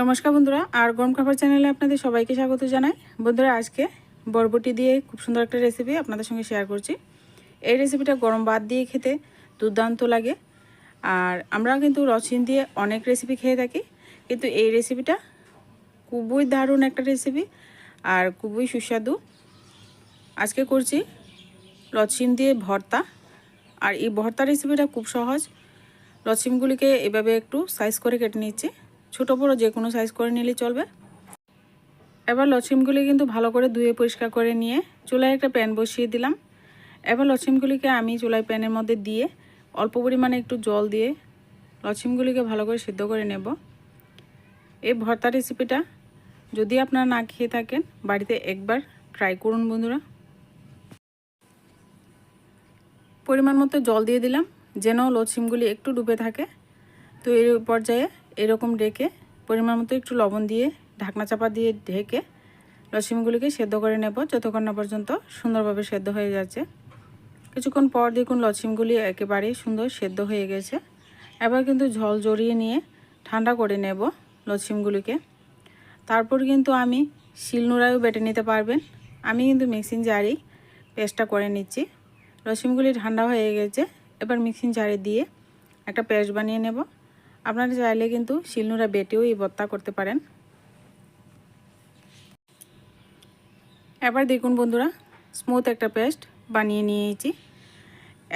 নমস্কার বন্ধুরা, আর গরম খাবার চ্যানেলে আপনাদের সবাইকে স্বাগত জানাই। বন্ধুরা, আজকে বরবটি দিয়ে খুব সুন্দর একটা রেসিপি আপনাদের সঙ্গে শেয়ার করছি। এই রেসিপিটা গরম ভাত দিয়ে খেতে দুর্দান্ত লাগে। আর আমরা কিন্তু রসিন দিয়ে অনেক রেসিপি খেয়ে থাকি, কিন্তু এই রেসিপিটা খুবই দারুণ একটা রেসিপি আর খুবই সুস্বাদু। আজকে করছি লচিম দিয়ে ভর্তা। আর এই ভর্তা রেসিপিটা খুব সহজ। লচিমগুলিকে এভাবে একটু সাইজ করে কেটে নিচ্ছি, ছোটো বড়ো যে কোনো সাইজ করে নিলেই চলবে। এবার লচিমগুলি কিন্তু ভালো করে ধুয়ে পরিষ্কার করে নিয়ে চুলায় একটা প্যান বসিয়ে দিলাম। এবার লচিমগুলিকে আমি চুলায় প্যানের মধ্যে দিয়ে অল্প পরিমাণে একটু জল দিয়ে লচিমগুলিকে ভালো করে সিদ্ধ করে নেব। এই ভর্তা রেসিপিটা যদি আপনারা না খেয়ে থাকেন, বাড়িতে একবার ট্রাই করুন বন্ধুরা। পরিমাণ মতো জল দিয়ে দিলাম যেন লচিমগুলি একটু ডুবে থাকে। তো এই পর্যায়ে এরকম ডেকে পরিমাণ মতো একটু লবণ দিয়ে ঢাকনা চাপা দিয়ে ঢেকে লচিমগুলিকে সেদ্ধ করে নেব, যতক্ষণ না পর্যন্ত সুন্দরভাবে সেদ্ধ হয়ে যাচ্ছে। কিছুক্ষণ পর দেখুন লচিমগুলি একেবারেই সুন্দর সেদ্ধ হয়ে গেছে। এবার কিন্তু ঝোল জড়িয়ে নিয়ে ঠান্ডা করে নেব লচিমগুলিকে। তারপর কিন্তু আমি শিলনোড়ায়ও বেটে নিতে পারবেন। আমি কিন্তু মিক্সিং জারেই পেস্টটা করে নিচ্ছি। লচিমগুলি ঠান্ডা হয়ে গেছে, এবার মিক্সিং জারে দিয়ে একটা পেস্ট বানিয়ে নেব। আপনারা চাইলে কিন্তু শিলনোড়া বেটেও এই ভর্তা করতে পারেন। এবার দেখুন বন্ধুরা, স্মুথ একটা পেস্ট বানিয়ে নিয়েছি।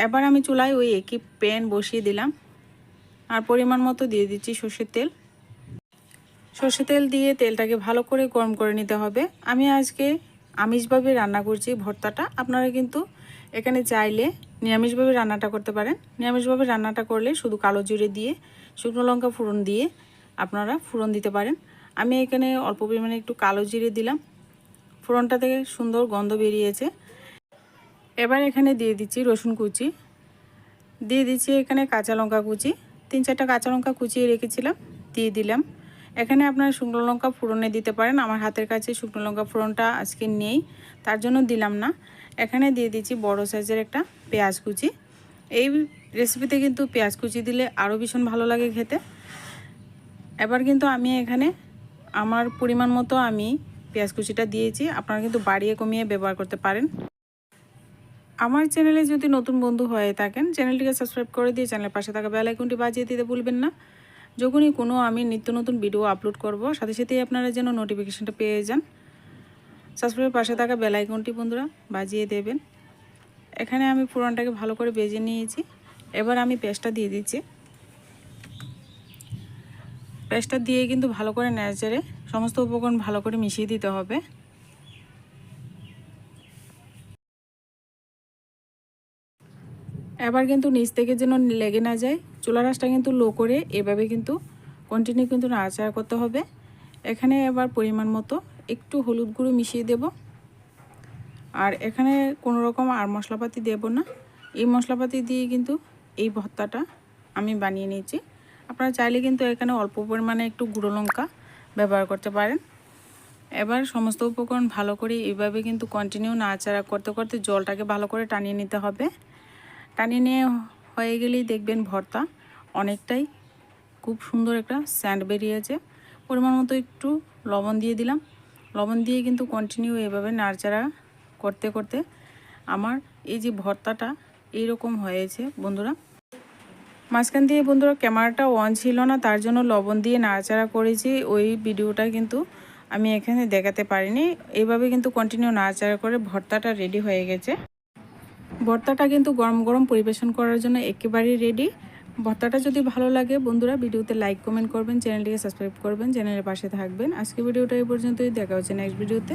এবার আমি চুলায় ওই একই প্যান বসিয়ে দিলাম আর পরিমাণ মতো দিয়ে দিচ্ছি সর্ষের তেল। সর্ষের তেল দিয়ে তেলটাকে ভালো করে গরম করে নিতে হবে। আমি আজকে আমিষভাবে রান্না করছি ভর্তাটা। আপনারা কিন্তু এখানে চাইলে নিরামিষভাবে রান্নাটা করতে পারেন। নিরামিষভাবে রান্নাটা করলে শুধু কালো জিরে দিয়ে শুকনো লঙ্কা ফোড়ন দিয়ে আপনারা ফোড়ন দিতে পারেন। আমি এখানে অল্প পরিমাণে একটু কালো জিরে দিলাম, ফোড়নটা থেকে সুন্দর গন্ধ বেরিয়েছে। এবার এখানে দিয়ে দিচ্ছি রসুন কুচি, দিয়ে দিচ্ছি এখানে কাঁচা লঙ্কা কুচি, 3-4টা কাঁচা লঙ্কা কুচিয়ে রেখেছিলাম দিয়ে দিলাম। এখানে আপনারা শুকনো লঙ্কা ফোড়নে দিতে পারেন। আমার হাতের কাছে শুকনো লঙ্কা ফোড়নটা আজকে নেই, তার জন্য দিলাম না। এখানে দিয়ে দিচ্ছি বড় সাইজের একটা পেঁয়াজ কুচি। এই রেসিপিতে কিন্তু পেঁয়াজ কুচি দিলে আরও ভীষণ ভালো লাগে খেতে। এবার কিন্তু আমি এখানে আমার পরিমাণ মতো আমি পেঁয়াজ কুচিটা দিয়েছি। আপনারা কিন্তু বাড়িয়ে কমিয়ে ব্যবহার করতে পারেন। আমার চ্যানেলে যদি নতুন বন্ধু হয়ে থাকেন, চ্যানেলটিকে সাবস্ক্রাইব করে দিয়ে চ্যানেলের পাশে থাকা বেল আইকনটি বাজিয়ে দিতে ভুলবেন না। যখনই কোনো আমি নিত্য নতুন ভিডিও আপলোড করব, সাথে সাথেই আপনারা যেন নোটিফিকেশনটা পেয়ে যান। সাবস্ক্রাইবের পাশে থাকা বেল আইকনটি বন্ধুরা বাজিয়ে দেবেন। এখানে আমি ফোড়নটাকে ভালো করে ভেজে নিয়েছি। এবার আমি পেস্টটা দিয়ে দিচ্ছি। পেস্টটা দিয়ে কিন্তু ভালো করে নেড়ে সমস্ত উপকরণ ভালো করে মিশিয়ে দিতে হবে। এবার কিন্তু নিচ থেকে যেন লেগে না যায়, চুলার আঁচটা কিন্তু লো করে এভাবে কিন্তু কন্টিনিউ কিন্তু নাড়াচাড়া করতে হবে। এখানে এবার পরিমাণ মতো একটু হলুদ গুঁড়ো মিশিয়ে দেব। আর এখানে কোনো রকম আর মশলাপাতি দেব না। এই মশলাপাতি দিয়ে কিন্তু এই ভর্তাটা আমি বানিয়ে নিয়েছি। আপনারা চাইলে কিন্তু এখানে অল্প পরিমাণে একটু গুঁড়ো লঙ্কা ব্যবহার করতে পারেন। এবার সমস্ত উপকরণ ভালো করে এইভাবে কিন্তু কন্টিনিউ নাড়াচাড়া করতে করতে জলটাকে ভালো করে টানিয়ে নিতে হবে। টানিয়ে নিয়ে হয়ে গেলেই দেখবেন ভর্তা অনেকটাই খুব সুন্দর একটা স্যান্ড বেরিয়েছে। পরিমাণ মতো একটু লবণ দিয়ে দিলাম। লবণ দিয়ে কিন্তু কন্টিনিউ এভাবে নাড়াচাড়া করতে করতে আমার এই যে ভর্তাটা এইরকম হয়েছে বন্ধুরা। মাঝখান দিয়ে বন্ধুরা ক্যামেরাটা অন ছিল না, তার জন্য লবণ দিয়ে নাড়াচাড়া করেছি। ওই ভিডিওটা কিন্তু আমি এখানে দেখাতে পারিনি। এইভাবে কিন্তু কন্টিনিউ নাড়াচাড়া করে ভর্তাটা রেডি হয়ে গেছে। ভর্তাটা কিন্তু গরম গরম পরিবেশন করার জন্য একেবারেই রেডি। ভর্তাটা যদি ভালো লাগে বন্ধুরা, ভিডিওতে লাইক কমেন্ট করবেন, চ্যানেলটিকে সাবস্ক্রাইব করবেন, চ্যানেলের পাশে থাকবেন। আজকে ভিডিওটা এই পর্যন্তই, দেখা হচ্ছে নেক্সট ভিডিওতে।